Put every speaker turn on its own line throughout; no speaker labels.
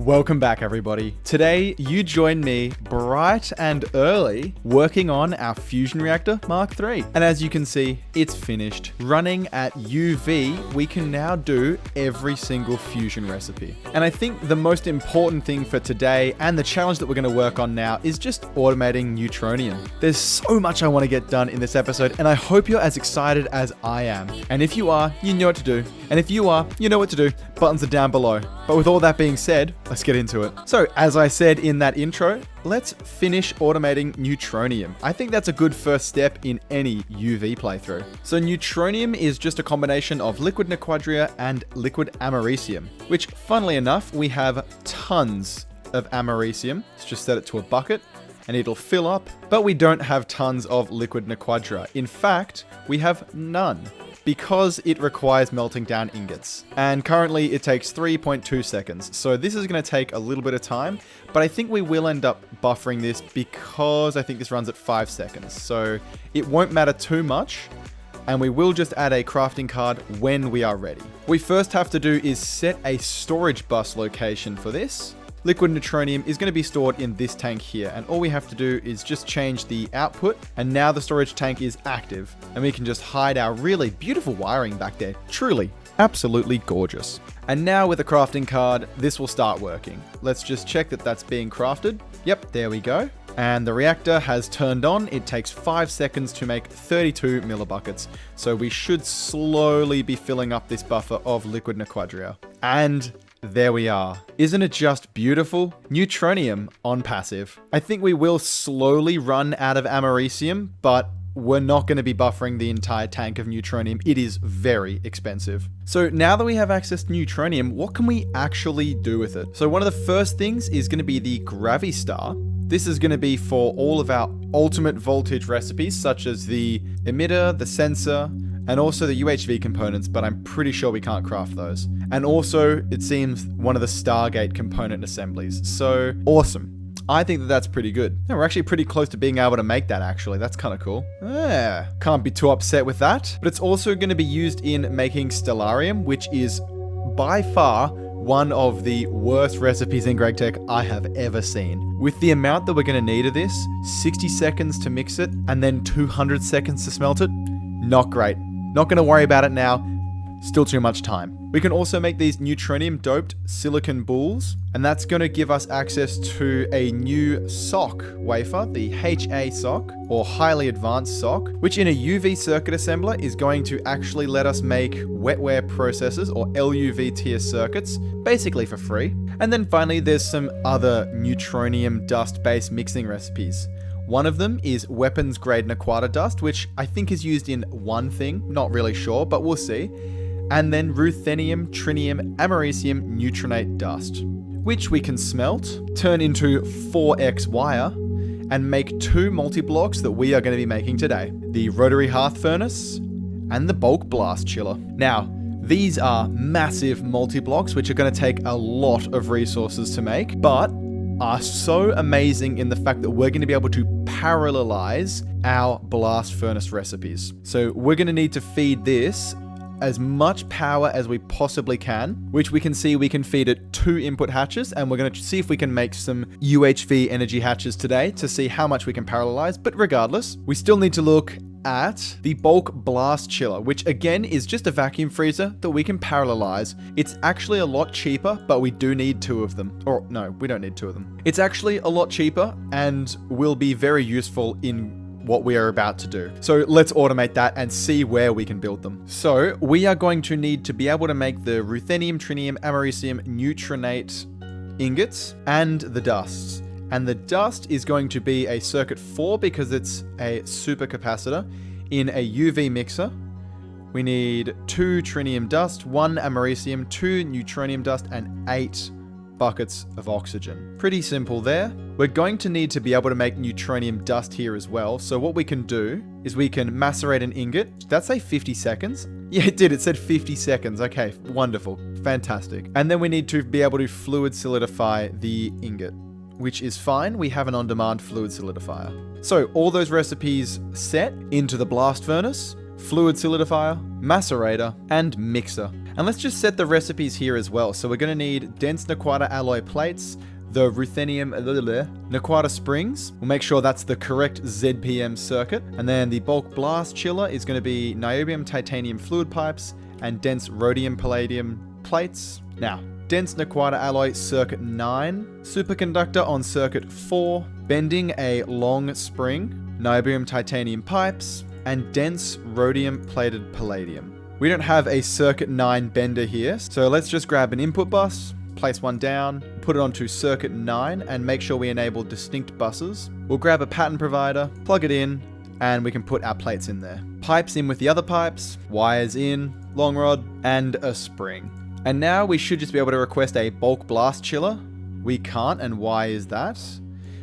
Welcome back, everybody. Today, you join me bright and early working on our fusion reactor Mark III. And as you can see, it's finished. Running at UV, we can now do every single fusion recipe. And I think the most important thing for today and the challenge that we're going to work on now is just automating neutronium. There's so much I want to get done in this episode, and I hope you're as excited as I am. And if you are, you know what to do. And if you are, you know what to do. Buttons are down below. But with all that being said, let's get into it. So, as I said in that intro, let's finish automating neutronium. I think that's a good first step in any UV playthrough. So neutronium is just a combination of liquid nequadria and liquid americium, which funnily enough, we have tons of americium. Let's just set it to a bucket and it'll fill up, but we don't have tons of liquid nequadria. In fact, we have none, because it requires melting down ingots. And currently it takes 3.2 seconds. So this is going to take a little bit of time, but I think we will end up buffering this because I think this runs at 5 seconds. So it won't matter too much, and we will just add a crafting card when we are ready. What we first have to do is set a storage bus location for this. Liquid neutronium is going to be stored in this tank here, and all we have to do is just change the output, and now the storage tank is active, and we can just hide our really beautiful wiring back there. Truly, absolutely gorgeous. And now with the crafting card, this will start working. Let's just check that that's being crafted. Yep, there we go. And the reactor has turned on. It takes 5 seconds to make 32 millibuckets. So we should slowly be filling up this buffer of liquid nequadria. And there we are. Isn't it just beautiful? Neutronium on passive. I think we will slowly run out of americium, but we're not going to be buffering the entire tank of neutronium. It is very expensive. So now that we have access to neutronium, what can we actually do with it? So one of the first things is going to be the Gravistar. This is going to be for all of our ultimate voltage recipes, such as the emitter, the sensor, and also the UHV components, but I'm pretty sure we can't craft those. And also, it seems one of the Stargate component assemblies. So, awesome. I think that that's pretty good. Yeah, we're actually pretty close to being able to make that, actually. That's kind of cool. Yeah, can't be too upset with that. But it's also going to be used in making stellarium, which is by far one of the worst recipes in Gregtech I have ever seen. With the amount that we're going to need of this, 60 seconds to mix it, and then 200 seconds to smelt it, not great. Not going to worry about it now. Still too much time. We can also make these neutronium doped silicon balls, and that's going to give us access to a new SOC wafer, the HA SOC, or highly advanced SOC, which in a UV circuit assembler is going to actually let us make wetware processors or LUV tier circuits, basically for free. And then finally, there's some other neutronium dust based mixing recipes. One of them is weapons grade nequada dust, which I think is used in one thing, not really sure, but we'll see. And then ruthenium, trinium, americium neutronate dust, which we can smelt, turn into 4x wire, and make 2 multi-blocks that we are going to be making today. The rotary hearth furnace and the bulk blast chiller. Now, these are massive multi-blocks, which are going to take a lot of resources to make, but are so amazing in the fact that we're going to be able to parallelize our blast furnace recipes. So we're going to need to feed this as much power as we possibly can, which we can see we can feed it 2 input hatches, and we're going to see if we can make some UHV energy hatches today to see how much we can parallelize. But regardless, we still need to look at the bulk blast chiller, which again is just a vacuum freezer that we can parallelize. It's actually a lot cheaper, but we do need 2 of them. Or no, we don't need 2 of them. It's actually a lot cheaper and will be very useful in what we are about to do. So let's automate that and see where we can build them. So we are going to need to be able to make the ruthenium, trinium, americium neutronate ingots and the dusts. And the dust is going to be a circuit 4 because it's a supercapacitor in a UV mixer. We need 2 trinium dust, 1 americium, 2 neutronium dust, and 8 buckets of oxygen. Pretty simple there. We're going to need to be able to make neutronium dust here as well. So what we can do is we can macerate an ingot. That's say 50 seconds. Yeah, it did. It said 50 seconds. Okay, wonderful. Fantastic. And then we need to be able to fluid solidify the ingot, which is fine. We have an on-demand fluid solidifier. So all those recipes set into the blast furnace, fluid solidifier, macerator, and mixer. And let's just set the recipes here as well. So we're going to need dense Nequata alloy plates, the ruthenium Nequata springs. We'll make sure that's the correct ZPM circuit. And then the bulk blast chiller is going to be niobium titanium fluid pipes and dense rhodium palladium plates. Now, dense Nequata alloy circuit 9, superconductor on circuit 4, bending a long spring, niobium titanium pipes, and dense rhodium plated palladium. We don't have a circuit 9 bender here, so let's just grab an input bus, place one down, put it onto circuit 9, and make sure we enable distinct buses. We'll grab a pattern provider, plug it in, and we can put our plates in there. Pipes in with the other pipes, wires in, long rod, and a spring. And now we should just be able to request a bulk blast chiller. We can't, and why is that?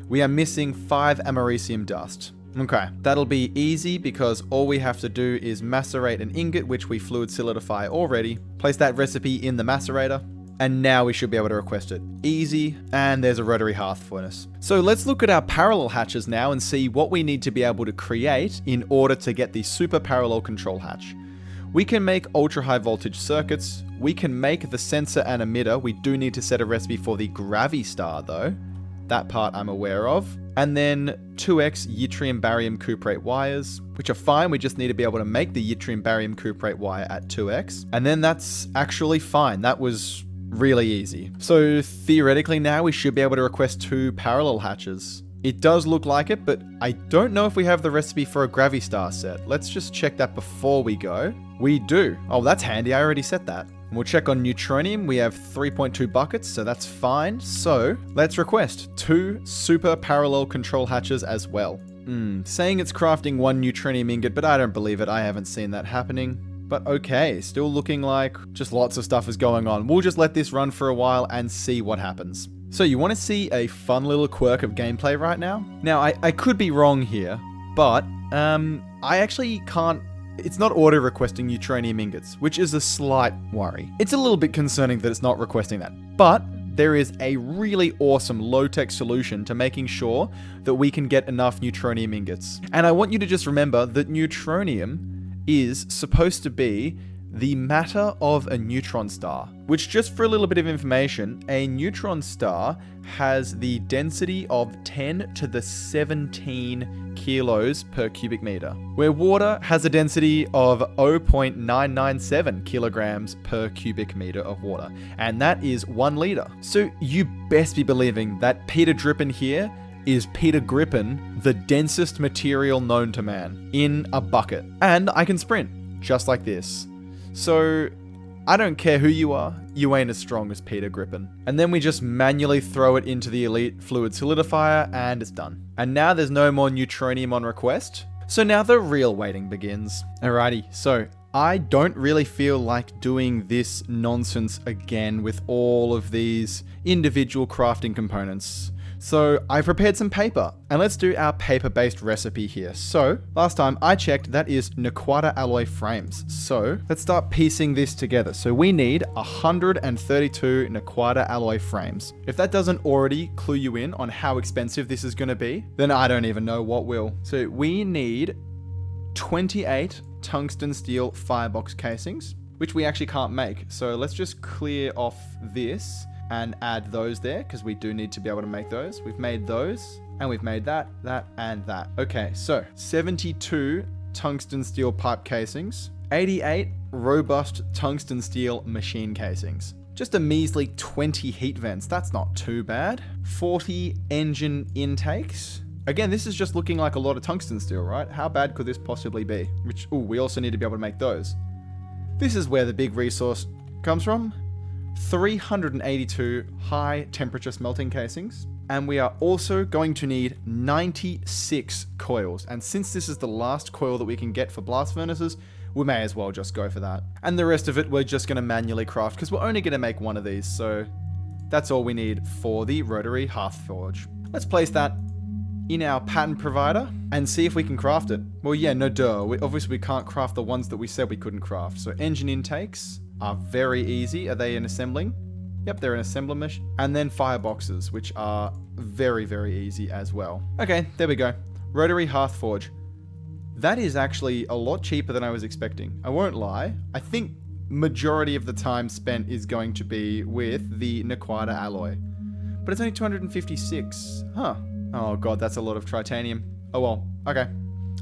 We are missing 5 americium dust. Okay, that'll be easy because all we have to do is macerate an ingot, which we fluid solidify already, place that recipe in the macerator, and now we should be able to request it. Easy, and there's a rotary hearth furnace. So let's look at our parallel hatches now and see what we need to be able to create in order to get the super parallel control hatch. We can make ultra high voltage circuits, we can make the sensor and emitter. We do need to set a recipe for the Gravistar though. That part I'm aware of. And then 2x yttrium barium cuprate wires, which are fine. We just need to be able to make the yttrium barium cuprate wire at 2x. And then that's actually fine. That was really easy. So theoretically now we should be able to request 2 parallel hatches. It does look like it, but I don't know if we have the recipe for a Gravistar set. Let's just check that before we go. We do. Oh, that's handy. I already set that. And we'll check on neutronium. We have 3.2 buckets, so that's fine. So let's request 2 super parallel control hatches as well. Saying it's crafting 1 neutronium ingot, but I don't believe it. I haven't seen that happening. But okay, still looking like just lots of stuff is going on. We'll just let this run for a while and see what happens. So you want to see a fun little quirk of gameplay right now? Now, I could be wrong here, but I actually can't. It's not auto-requesting neutronium ingots, which is a slight worry. It's a little bit concerning that it's not requesting that, but there is a really awesome low-tech solution to making sure that we can get enough neutronium ingots. And I want you to just remember that neutronium is supposed to be the matter of a neutron star, which, just for a little bit of information, a neutron star has the density of 10 to the 17 kilos per cubic meter, where water has a density of 0.997 kilograms per cubic meter of water, and that is 1 liter. So you best be believing that Peter Drippin here is Peter Grippin, the densest material known to man, in a bucket. And I can sprint, just like this. So I don't care who you are, you ain't as strong as Peter Grippin. And then we just manually throw it into the elite fluid solidifier and it's done. And now there's no more neutronium on request. So now the real waiting begins. Alrighty, so I don't really feel like doing this nonsense again with all of these individual crafting components. So I prepared some paper, and let's do our paper-based recipe here. So last time I checked, that is Nequata alloy frames. So let's start piecing this together. So we need 132 Nequata alloy frames. If that doesn't already clue you in on how expensive this is going to be, then I don't even know what will. So we need 28 tungsten steel firebox casings, which we actually can't make. So let's just clear off this and add those there, because we do need to be able to make those. We've made those, and we've made that, and that. Okay, so 72 tungsten steel pipe casings, 88 robust tungsten steel machine casings, just a measly 20 heat vents. That's not too bad. 40 engine intakes. Again, this is just looking like a lot of tungsten steel, right? How bad could this possibly be? Which, we also need to be able to make those. This is where the big resource comes from. 382 high temperature smelting casings, and we are also going to need 96 coils. And since this is the last coil that we can get for blast furnaces, we may as well just go for that. And the rest of it we're just going to manually craft, because we're only going to make one of these, so that's all we need for the rotary hearth forge. Let's place that in our pattern provider and see if we can craft it. Well, yeah, no duh. Obviously, we can't craft the ones that we said we couldn't craft. So engine intakes are very easy. Are they in assembling? Yep, they're in assembly. And then fireboxes, which are very, very easy as well. Okay, there we go. Rotary hearth forge. That is actually a lot cheaper than I was expecting. I won't lie. I think majority of the time spent is going to be with the Nequata alloy. But it's only 256. Huh. Oh god, that's a lot of titanium. Oh well, okay.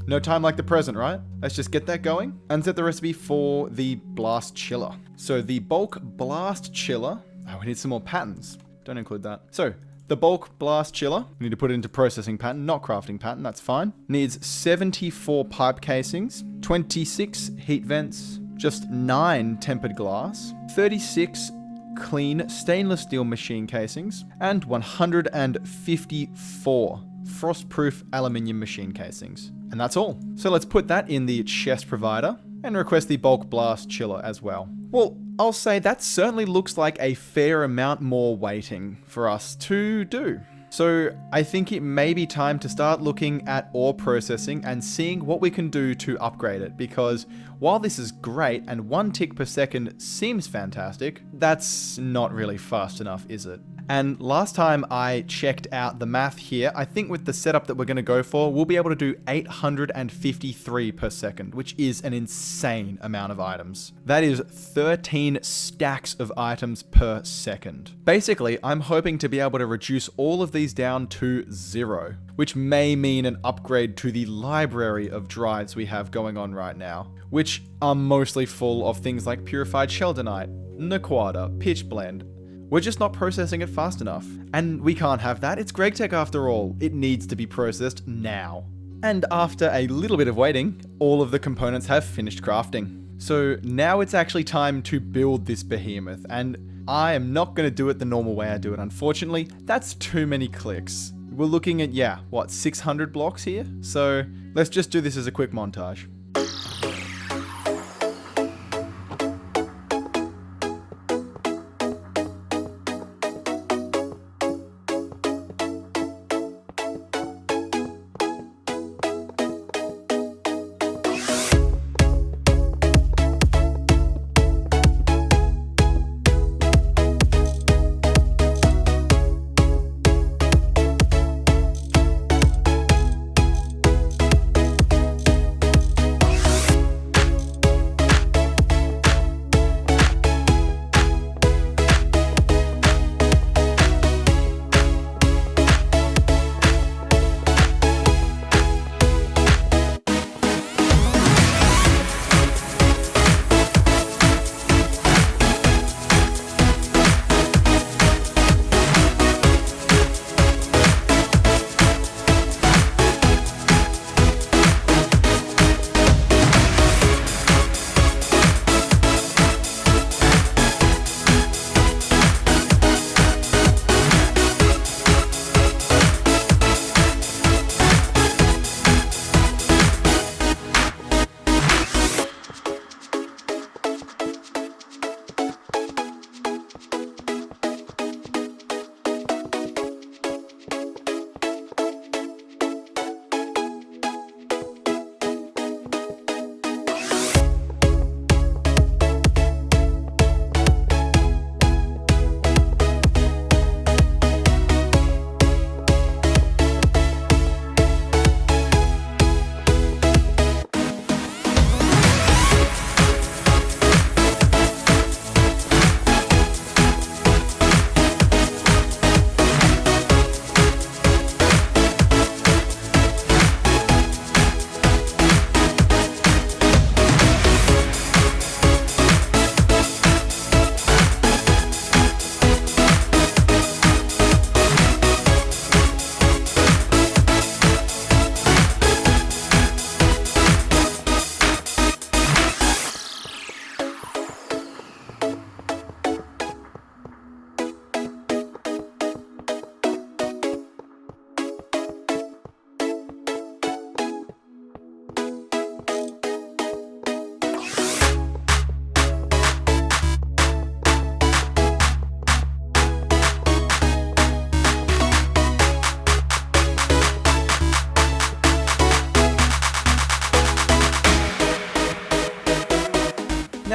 No time like the present, right? Let's just get that going and set the recipe for the blast chiller. So the bulk blast chiller. Oh, we need some more patterns. Don't include that. So the bulk blast chiller, we need to put it into processing pattern, not crafting pattern, that's fine. Needs 74 pipe casings, 26 heat vents, just 9 tempered glass, 36 clean stainless steel machine casings, and 154 frost-proof aluminium machine casings. And that's all. So let's put that in the chest provider and request the bulk blast chiller as well. Well, I'll say that certainly looks like a fair amount more waiting for us to do. So I think it may be time to start looking at ore processing and seeing what we can do to upgrade it, because while this is great and 1 tick per second seems fantastic, that's not really fast enough, is it? And last time I checked out the math here, I think with the setup that we're going to go for, we'll be able to do 853 per second, which is an insane amount of items. That is 13 stacks of items per second. Basically, I'm hoping to be able to reduce all of these down to 0, which may mean an upgrade to the library of drives we have going on right now, which are mostly full of things like purified sheldonite, Nequata, pitch blend. We're just not processing it fast enough. And we can't have that. It's Gregtech after all. It needs to be processed now. And after a little bit of waiting, all of the components have finished crafting. So now it's actually time to build this behemoth. And I am not going to do it the normal way I do it. Unfortunately, that's too many clicks. We're looking at, 600 blocks here? So let's just do this as a quick montage.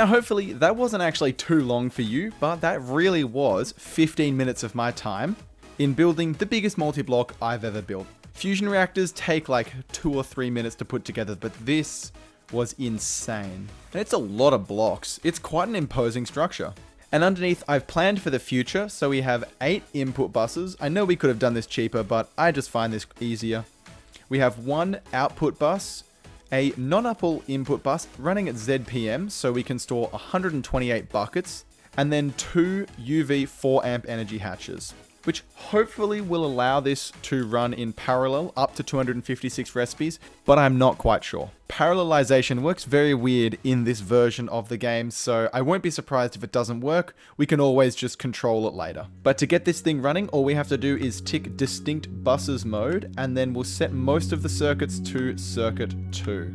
Now, hopefully that wasn't actually too long for you, but that really was 15 minutes of my time in building the biggest multi-block I've ever built. Fusion reactors take like 2 or 3 minutes to put together, but this was insane. And it's a lot of blocks. It's quite an imposing structure. And underneath, I've planned for the future, so we have 8 input buses. I know we could have done this cheaper, but I just find this easier. We have 1 output bus, a non-upple input bus running at ZPM, so we can store 128 buckets, and then 2 UV 4 amp energy hatches, which hopefully will allow this to run in parallel up to 256 recipes, but I'm not quite sure. Parallelization works very weird in this version of the game, so I won't be surprised if it doesn't work. We can always just control it later. But to get this thing running, all we have to do is tick distinct buses mode, and then we'll set most of the circuits to circuit 2.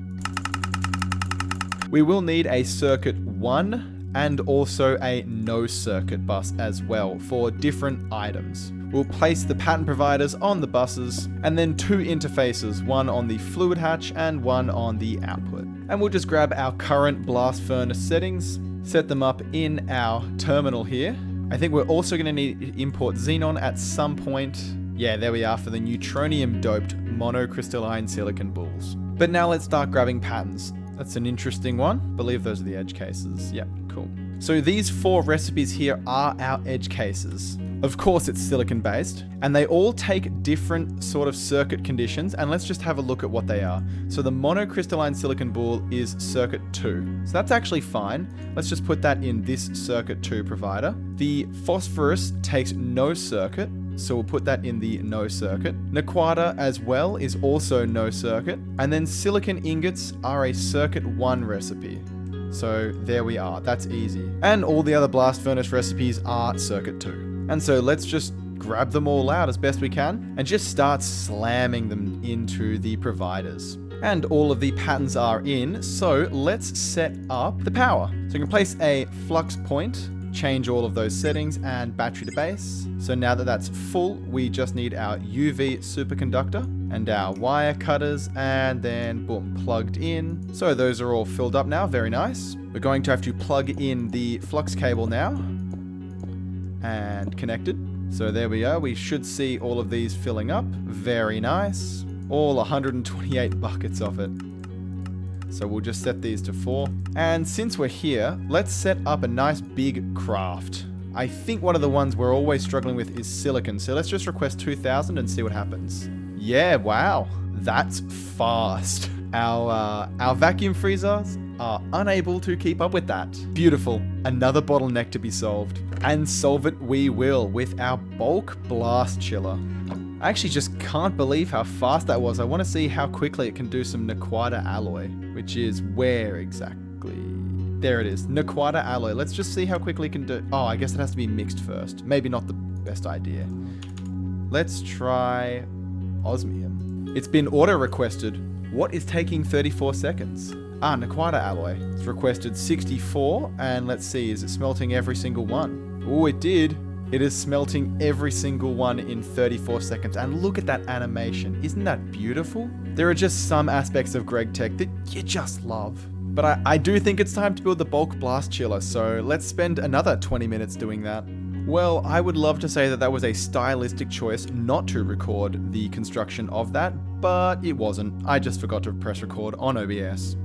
We will need a circuit 1 and also a no circuit bus as well for different items. We'll place the pattern providers on the buses and then 2 interfaces, one on the fluid hatch and one on the output. And we'll just grab our current blast furnace settings, set them up in our terminal here. I think we're also going to need to import xenon at some point. Yeah, there we are for the neutronium doped monocrystalline silicon balls. But now let's start grabbing patterns. That's an interesting one. I believe those are the edge cases. Yep, cool. So these 4 recipes here are our edge cases. Of course it's silicon based, and they all take different sort of circuit conditions, and let's just have a look at what they are. So the monocrystalline silicon ball is circuit 2. So that's actually fine. Let's just put that in this circuit 2 provider. The phosphorus takes no circuit, so we'll put that in the no circuit. Nequata as well is also no circuit. And then silicon ingots are a circuit 1 recipe. So there we are, that's easy. And all the other blast furnace recipes are circuit 2. And so let's just grab them all out as best we can and just start slamming them into the providers. And all of the patterns are in, so let's set up the power. So you can place a flux point, change all of those settings, and battery to base. So now that that's full, we just need our UV superconductor and our wire cutters, and then boom, plugged in. So those are all filled up now, very nice. We're going to have to plug in the flux cable now, and connected. So there we are, we should see all of these filling up, very nice. All 128 buckets of it. So we'll just set these to 4. And since we're here, let's set up a nice big craft. I think one of the ones we're always struggling with is silicon. So let's just request 2000 and see what happens. Yeah, wow, that's fast. Our vacuum freezers are unable to keep up with that. Beautiful, another bottleneck to be solved. And solve it we will with our bulk blast chiller. I actually just can't believe how fast that was. I want to see how quickly it can do some Nequata alloy, which is where exactly? There it is, Nequata alloy. Let's just see how quickly it can do. Oh, I guess it has to be mixed first. Maybe not the best idea. Let's try osmium. It's been auto requested. What is taking 34 seconds? Ah, Nequata alloy. It's requested 64, and let's see, is it smelting every single one? Oh, it did. It is smelting every single one in 34 seconds. And look at that animation. Isn't that beautiful? There are just some aspects of Gregtech that you just love. But I do think it's time to build the bulk blast chiller, so let's spend another 20 minutes doing that. Well, I would love to say that that was a stylistic choice not to record the construction of that, but it wasn't. I just forgot to press record on OBS.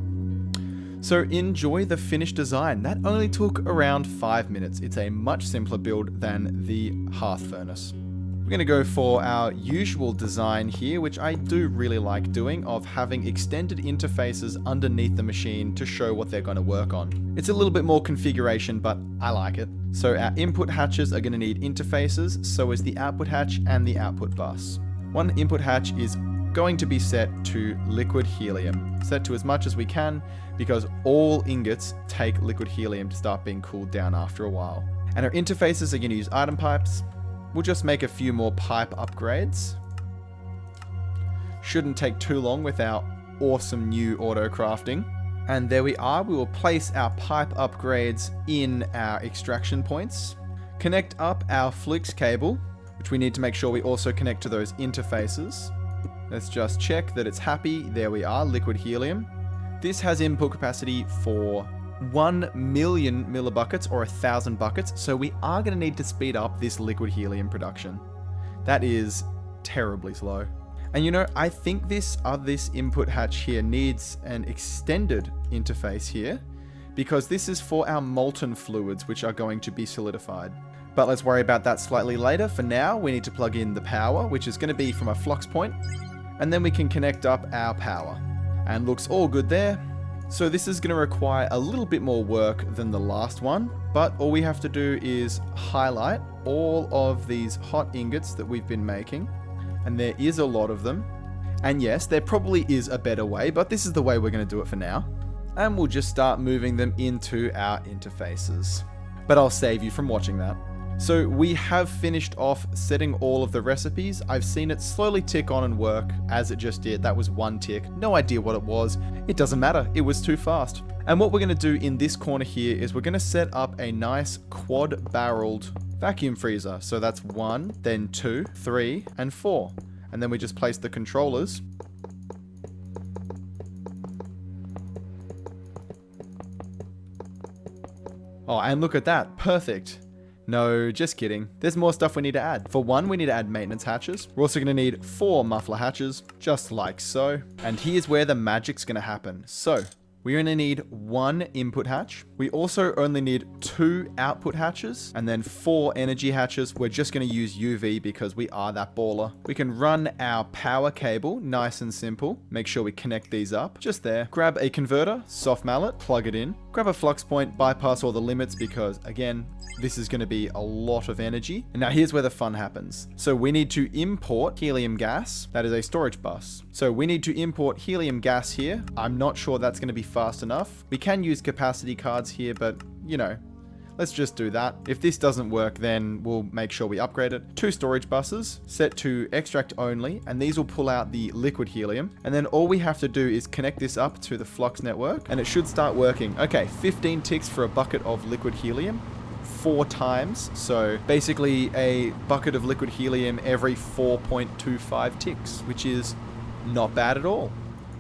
So enjoy the finished design. That only took around 5 minutes. It's a much simpler build than the hearth furnace. We're going to go for our usual design here, which I do really like doing, of having extended interfaces underneath the machine to show what they're going to work on. It's a little bit more configuration, but I like it. So our input hatches are going to need interfaces, so is the output hatch and the output bus. One input hatch is going to be set to liquid helium, set to as much as we can, because all ingots take liquid helium to start being cooled down after a while. And our interfaces are going to use item pipes. We'll just make a few more pipe upgrades. Shouldn't take too long with our awesome new auto crafting. And there we are, we will place our pipe upgrades in our extraction points. Connect up our flux cable, which we need to make sure we also connect to those interfaces. Let's just check that it's happy. There we are, liquid helium. This has input capacity for 1 million millibuckets or 1,000 buckets, so we are going to need to speed up this liquid helium production. That is terribly slow. And you know, I think this input hatch here needs an extended interface here, because this is for our molten fluids, which are going to be solidified. But let's worry about that slightly later. For now, we need to plug in the power, which is going to be from a flux point, and then we can connect up our power. And looks all good there. So this is going to require a little bit more work than the last one, but all we have to do is highlight all of these hot ingots that we've been making, and there is a lot of them. And yes, there probably is a better way, but this is the way we're going to do it for now. And we'll just start moving them into our interfaces. But I'll save you from watching that. So we have finished off setting all of the recipes. I've seen it slowly tick on and work as it just did. That was one tick. No idea what it was. It doesn't matter. It was too fast. And what we're going to do in this corner here is we're going to set up a nice quad-barreled vacuum freezer. So that's 1, then 2, 3, and 4. And then we just place the controllers. Oh, and look at that. Perfect. No, just kidding. There's more stuff we need to add. For one, we need to add maintenance hatches. We're also going to need 4 muffler hatches, just like so. And here's where the magic's going to happen. So we only need 1 input hatch. We also only need 2 output hatches and then 4 energy hatches. We're just going to use UV because we are that baller. We can run our power cable, nice and simple. Make sure we connect these up just there. Grab a converter, soft mallet, plug it in. Grab a flux point, bypass all the limits because again, this is going to be a lot of energy. And now here's where the fun happens. So we need to import helium gas. That is a storage bus. So we need to import helium gas here. I'm not sure that's going to be fast enough. We can use capacity cards here, but you know, let's just do that. If this doesn't work, then we'll make sure we upgrade it. 2 storage buses set to extract only, and these will pull out the liquid helium. And then all we have to do is connect this up to the flux network and it should start working. Okay, 15 ticks for a bucket of liquid helium. 4 times, so basically a bucket of liquid helium every 4.25 ticks, which is not bad at all.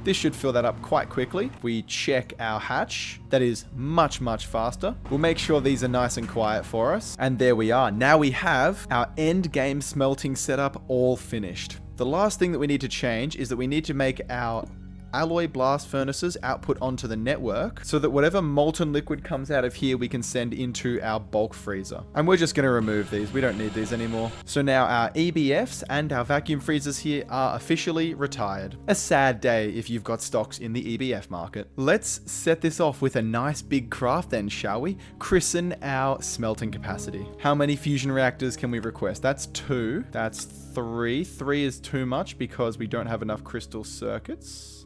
This should fill that up quite quickly. We check our hatch. That is much, much faster. We'll make sure these are nice and quiet for us. And there we are. Now we have our end game smelting setup all finished. The last thing that we need to change is that we need to make our alloy blast furnaces output onto the network so that whatever molten liquid comes out of here we can send into our bulk freezer. And we're just going to remove these. We don't need these anymore. So now our EBFs and our vacuum freezers here are officially retired. A sad day if you've got stocks in the EBF market. Let's set this off with a nice big craft then, shall we? Christen our smelting capacity. How many fusion reactors can we request? That's 2. That's 3. 3 is too much because we don't have enough crystal circuits.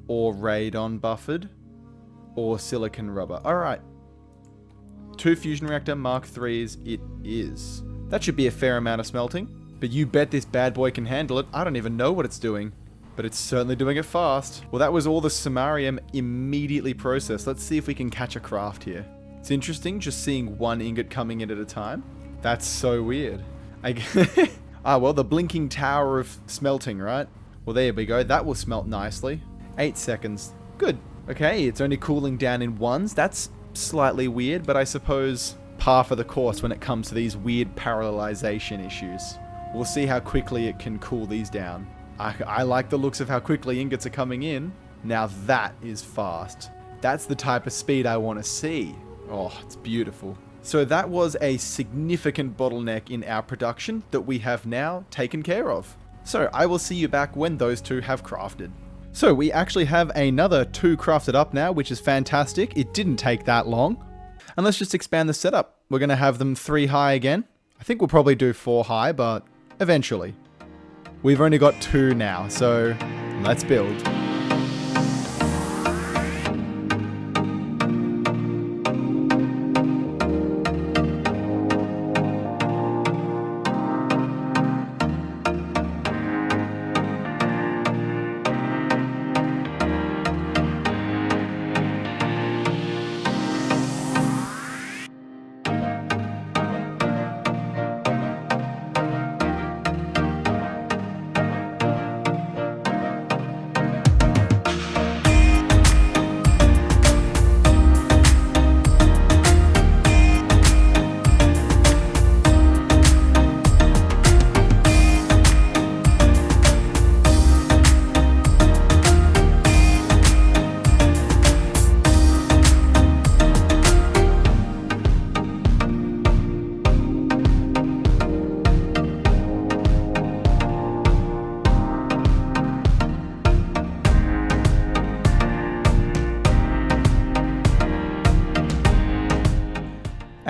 Or radon buffered, or silicon rubber. All right. 2 fusion reactor Mark 3s it is. That should be a fair amount of smelting, but you bet this bad boy can handle it. I don't even know what it's doing, but it's certainly doing it fast. Well, that was all the samarium immediately processed. Let's see if we can catch a craft here. It's interesting just seeing 1 ingot coming in at a time. That's so weird. Well, the blinking tower of smelting, right? Well, there we go. That will smelt nicely. 8 seconds. Good. Okay, it's only cooling down in 1s. That's slightly weird, but I suppose par for the course when it comes to these weird parallelization issues. We'll see how quickly it can cool these down. I like the looks of how quickly ingots are coming in. Now that is fast. That's the type of speed I want to see. Oh, it's beautiful. So that was a significant bottleneck in our production that we have now taken care of. So I will see you back when those 2 have crafted. So we actually have another 2 crafted up now, which is fantastic. It didn't take that long. And let's just expand the setup. We're going to have them 3 high again. I think we'll probably do 4 high, but eventually. We've only got 2 now, so let's build.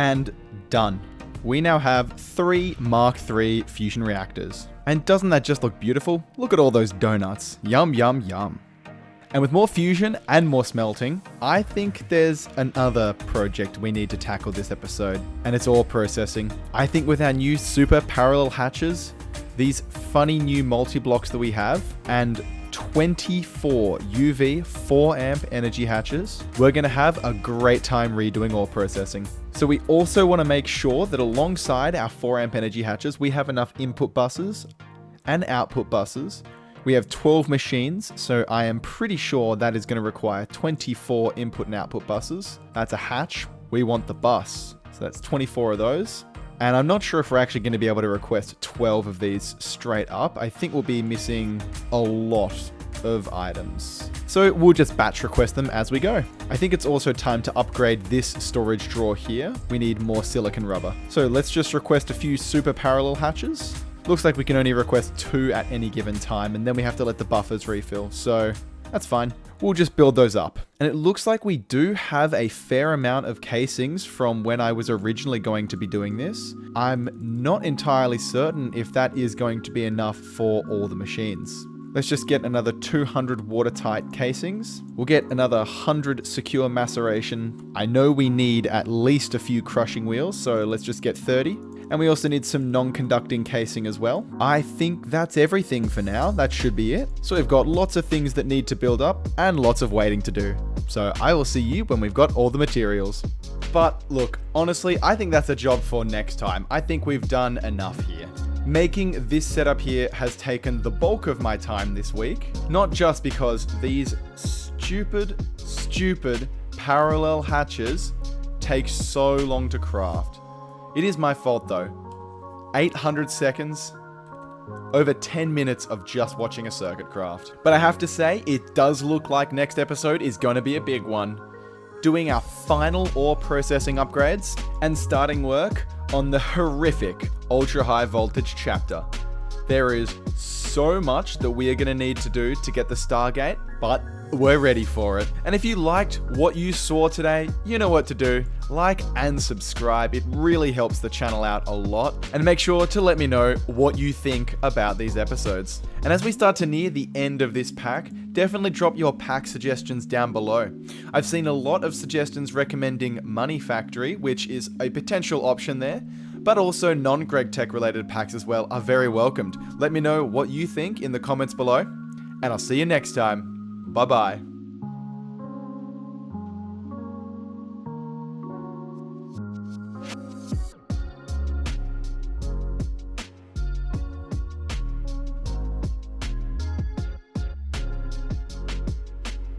And done. We now have 3 Mark III fusion reactors. And doesn't that just look beautiful? Look at all those donuts. Yum, yum, yum. And with more fusion and more smelting, I think there's another project we need to tackle this episode, and it's ore processing. I think with our new super parallel hatches, these funny new multi-blocks that we have, and 24 UV 4 amp energy hatches, we're going to have a great time redoing ore processing. So we also want to make sure that alongside our 4 amp energy hatches, we have enough input buses and output buses. We have 12 machines, so I am pretty sure that is going to require 24 input and output buses. That's a hatch. We want the bus. So that's 24 of those. And I'm not sure if we're actually going to be able to request 12 of these straight up. I think we'll be missing a lot of items. So we'll just batch request them as we go. I think it's also time to upgrade this storage drawer here. We need more silicon rubber. So let's just request a few super parallel hatches. Looks like we can only request 2 at any given time, and then we have to let the buffers refill, so that's fine. We'll just build those up. And it looks like we do have a fair amount of casings from when I was originally going to be doing this. I'm not entirely certain if that is going to be enough for all the machines. Let's just get another 200 watertight casings. We'll get another 100 secure maceration. I know we need at least a few crushing wheels, so let's just get 30. And we also need some non-conducting casing as well. I think that's everything for now. That should be it. So we've got lots of things that need to build up and lots of waiting to do. So I will see you when we've got all the materials. But look, honestly, I think that's a job for next time. I think we've done enough here. Making this setup here has taken the bulk of my time this week. Not just because these stupid parallel hatches take so long to craft. It is my fault though. 800 seconds, over 10 minutes of just watching a circuit craft. But I have to say, it does look like next episode is going to be a big one. Doing our final ore processing upgrades and starting work on the horrific ultra high voltage chapter. There is so much that we are going to need to do to get the Stargate, but we're ready for it. And if you liked what you saw today, you know what to do. Like and subscribe. It really helps the channel out a lot. And make sure to let me know what you think about these episodes. And as we start to near the end of this pack, definitely drop your pack suggestions down below. I've seen a lot of suggestions recommending Money Factory, which is a potential option there. But also non-Gregtech related packs as well are very welcomed. Let me know what you think in the comments below, and I'll see you next time. Bye bye.